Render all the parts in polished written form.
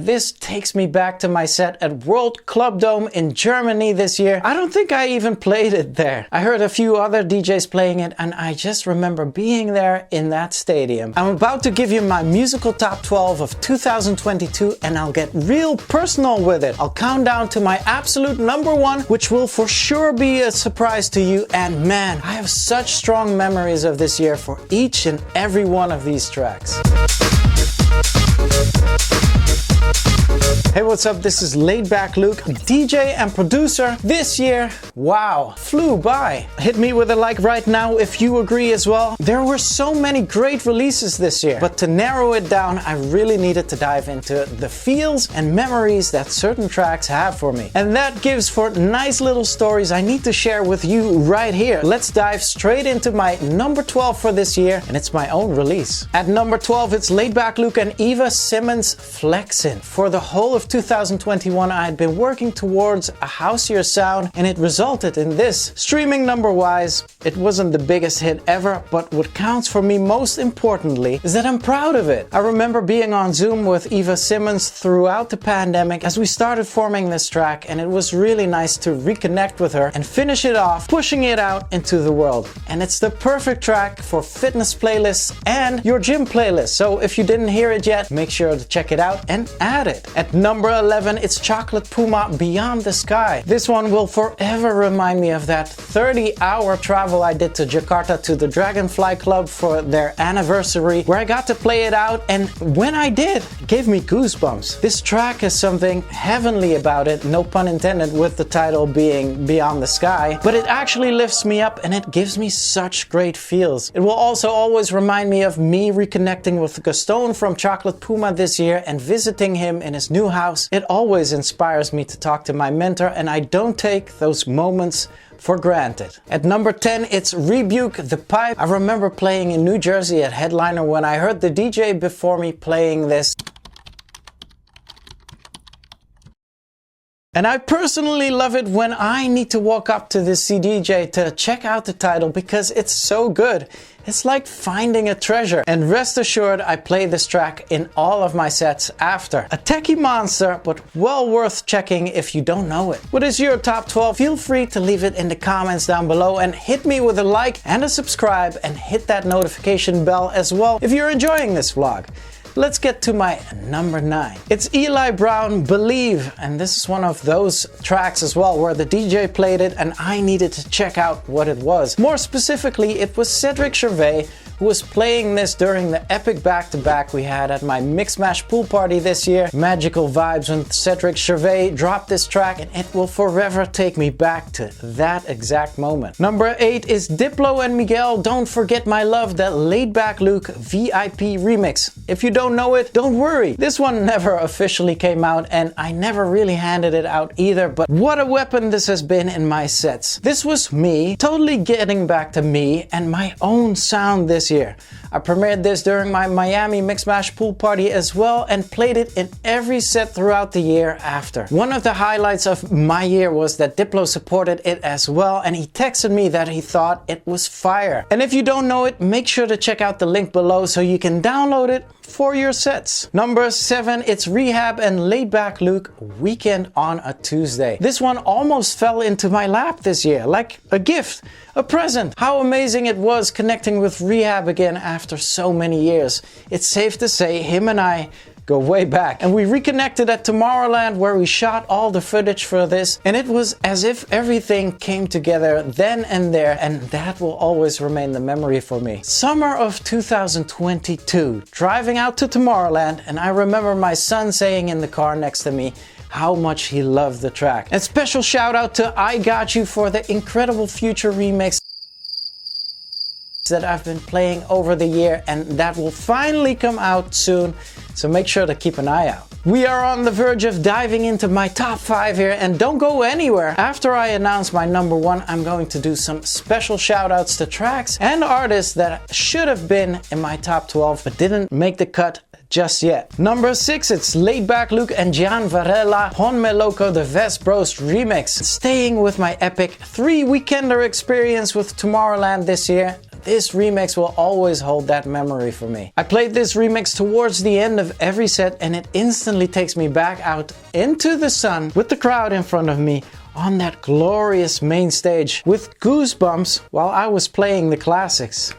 This takes me back to my set at World Club Dome in Germany this year. I don't think I even played it there. I heard a few other DJs playing it and I just remember being there in that stadium. I'm about to give you my musical top 12 of 2022 and I'll get real personal with it. I'll count down to my absolute number one, which will for sure be a surprise to you. And man, I have such strong memories of this year for each and every one of these tracks. Hey, what's up? This is Laidback Luke, DJ and producer. This year, wow, flew by. Hit me with a like right now if you agree as well. There were so many great releases this year, but to narrow it down, I really needed to dive into the feels and memories that certain tracks have for me. And that gives for nice little stories I need to share with you right here. Let's dive straight into my number 12 for this year, and it's my own release. At number 12, it's Laidback Luke and Eva Simmons' Flexin. For the whole of 2021 I had been working towards a houseier sound and it resulted in this. Streaming number wise, it wasn't the biggest hit ever, but what counts for me most importantly is that I'm proud of it. I remember being on Zoom with Eva Simmons throughout the pandemic as we started forming this track, and it was really nice to reconnect with her and finish it off, pushing it out into the world. And it's the perfect track for fitness playlists and your gym playlist. So if you didn't hear it yet, make sure to check it out and add it. At number 11, it's Chocolate Puma, Beyond the Sky. This one will forever remind me of that 30-hour travel I did to Jakarta to the Dragonfly Club for their anniversary, where I got to play it out, and when I did, it gave me goosebumps. This track has something heavenly about it, no pun intended with the title being Beyond the Sky, but it actually lifts me up and it gives me such great feels. It will also always remind me of me reconnecting with Gaston from Chocolate Puma this year and visiting him in his new house. It always inspires me to talk to my mentor, and I don't take those moments for granted. At number 10, it's Rebuke the Pipe. I remember playing in New Jersey at Headliner when I heard the DJ before me playing this. And I personally love it when I need to walk up to this CDJ to check out the title because it's so good. It's like finding a treasure. And rest assured, I play this track in all of my sets after. A techie monster, but well worth checking if you don't know it. What is your top 12? Feel free to leave it in the comments down below and hit me with a like and a subscribe and hit that notification bell as well if you're enjoying this vlog. Let's get to my number 9. It's Eli Brown, Believe, and this is one of those tracks as well where the DJ played it and I needed to check out what it was. More specifically, it was Cedric Gervais who was playing this during the epic back-to-back we had at my Mix Mash pool party this year. Magical vibes when Cedric Gervais dropped this track, and it will forever take me back to that exact moment. Number 8 is Diplo and Miguel, Don't Forget My Love, the Laidback Luke VIP remix. If you don't know it, don't worry. This one never officially came out and I never really handed it out either, but what a weapon this has been in my sets. This was me, totally getting back to me and my own sound this year. I premiered this during my Miami Mix Mash pool party as well and played it in every set throughout the year after. One of the highlights of my year was that Diplo supported it as well, and he texted me that he thought it was fire. And if you don't know it, make sure to check out the link below so you can download it for your sets. Number 7, it's Rehab and Laidback Luke, Weekend on a Tuesday. This one almost fell into my lap this year, like a gift, a present. How amazing it was connecting with Rehab again after so many years. It's safe to say him and I go way back. And we reconnected at Tomorrowland where we shot all the footage for this, and it was as if everything came together then and there, and that will always remain the memory for me. Summer of 2022, driving out to Tomorrowland, and I remember my son saying in the car next to me how much he loved the track. And special shout out to I Got You for the incredible Future remix that I've been playing over the year, and that will finally come out soon, so make sure to keep an eye out. We are on the verge of diving into my top 5 here, and don't go anywhere. After I announce my number 1, I'm going to do some special shout outs to tracks and artists that should have been in my top 12 but didn't make the cut just yet. Number 6, it's Laidback Luke and Gian Varela, Juan Meloko, the Vest Bros remix. Staying with my epic 3 weekender experience with Tomorrowland this year, this remix will always hold that memory for me. I played this remix towards the end of every set and it instantly takes me back out into the sun with the crowd in front of me on that glorious main stage with goosebumps while I was playing the classics.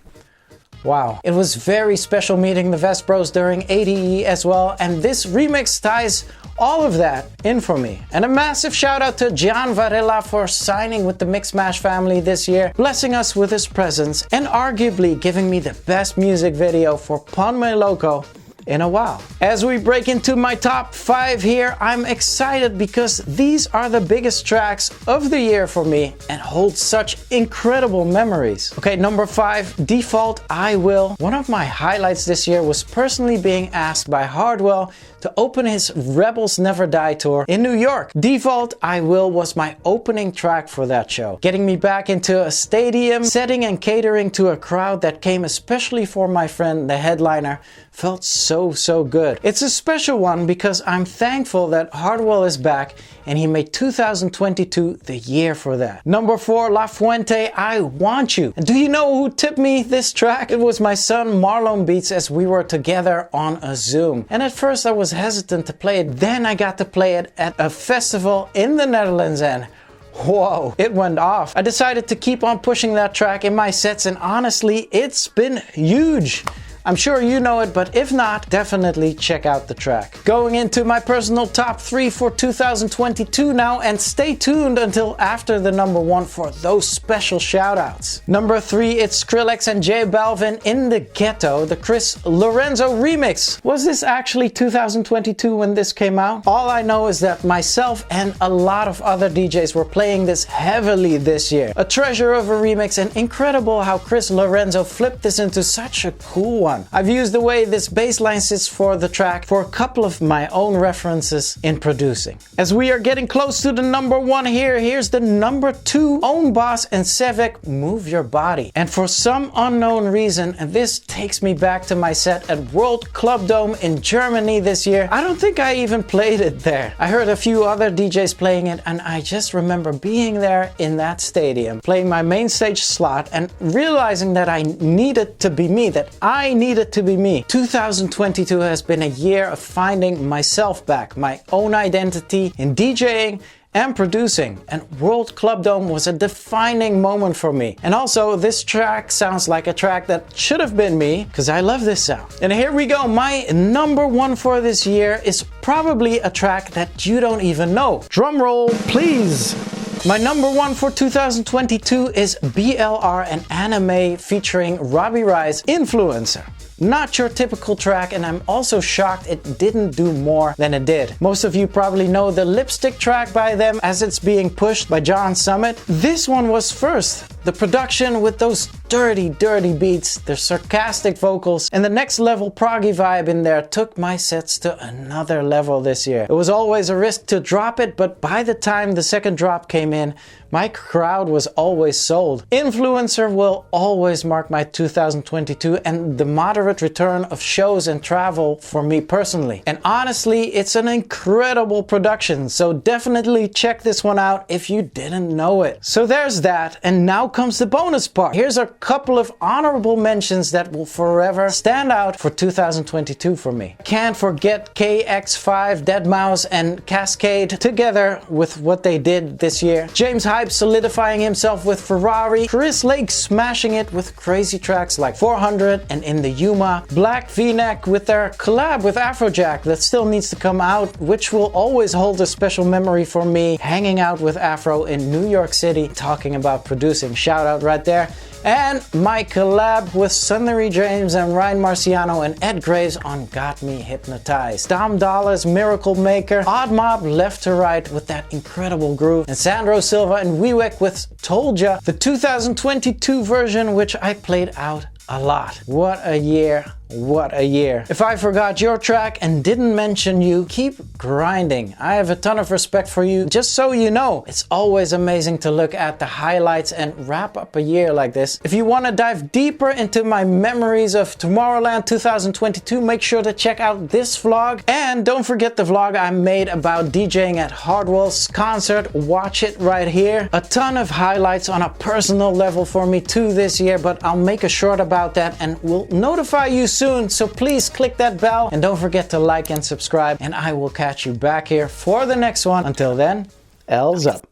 Wow. It was very special meeting the Vest Bros during ADE as well, and this remix ties all of that in for me. And a massive shout out to Juan Varela for signing with the Mixmash family this year, blessing us with his presence and arguably giving me the best music video for Pon Meloko in a while. As we break into my top 5 here, I'm excited because these are the biggest tracks of the year for me and hold such incredible memories. Okay, number 5, Default I Will. One of my highlights this year was personally being asked by Hardwell to open his Rebels Never Die tour in New York. Default I Will was my opening track for that show, getting me back into a stadium setting and catering to a crowd that came especially for my friend, the headliner. Felt so good. It's a special one because I'm thankful that Hardwell is back and he made 2022 the year for that. Number 4, La Fuente, I Want You. And do you know who tipped me this track? It was my son Marlon Beats as we were together on a Zoom. And at first I was hesitant to play it, then I got to play it at a festival in the Netherlands and whoa, it went off. I decided to keep on pushing that track in my sets and honestly, it's been huge. I'm sure you know it, but if not, definitely check out the track. Going into my personal top 3 for 2022 now, and stay tuned until after the number 1 for those special shoutouts. Number 3, it's Skrillex and J Balvin in the Ghetto, the Chris Lorenzo remix. Was this actually 2022 when this came out? All I know is that myself and a lot of other DJs were playing this heavily this year. A treasure of a remix and incredible how Chris Lorenzo flipped this into such a cool one. I've used the way this bass line sits for the track for a couple of my own references in producing. As we are getting close to the number 1 here, here's the number 2, Own Boss and Sevek, Move Your Body. And for some unknown reason, this takes me back to my set at World Club Dome in Germany this year. I don't think I even played it there. I heard a few other DJs playing it and I just remember being there in that stadium, playing my main stage slot and realizing that I needed to be me, that I needed to be me. 2022 has been a year of finding myself back, my own identity in DJing and producing, and World Club Dome was a defining moment for me. And also, this track sounds like a track that should have been me, because I love this sound. And here we go, my number 1 for this year is probably a track that you don't even know. Drum roll, please! My number 1 for 2022 is BLR, an anime featuring Robbie Rice, Influencer. Not your typical track, and I'm also shocked it didn't do more than it did. Most of you probably know the Lipstick track by them as it's being pushed by John Summit. This one was first. The production with those dirty beats, the sarcastic vocals, and the next level proggy vibe in there took my sets to another level this year. It was always a risk to drop it, but by the time the second drop came in, my crowd was always sold. Influencer will always mark my 2022 and the moderate return of shows and travel for me personally. And honestly, it's an incredible production, so definitely check this one out if you didn't know it. So there's that, and now comes the bonus part. Here's a couple of honorable mentions that will forever stand out for 2022 for me. Can't forget KX5, Deadmau5 and Cascade together with what they did this year. James Hype solidifying himself with Ferrari. Chris Lake smashing it with crazy tracks like 400 and In the Yuma. Black V-Neck with their collab with Afrojack that still needs to come out, which will always hold a special memory for me. Hanging out with Afro in New York City, talking about producing. Shout out right there. And my collab with Sunnery James and Ryan Marciano and Ed Graves on Got Me Hypnotized. Dom Dolla's Miracle Maker, Odd Mob left to right with that incredible groove, and Sandro Silva and Wiwek with Told Ya, the 2022 version which I played out a lot. What a year. what a year. If I forgot your track and didn't mention you, keep grinding. I have a ton of respect for you. Just so you know, it's always amazing to look at the highlights and wrap up a year like this. If you want to dive deeper into my memories of Tomorrowland 2022, make sure to check out this vlog. And don't forget the vlog I made about DJing at Hardwell's concert. Watch it right here. A ton of highlights on a personal level for me too this year, but I'll make a short about that and will notify you soon. So please click that bell and don't forget to like and subscribe, and I will catch you back here for the next one. Until then, L's up.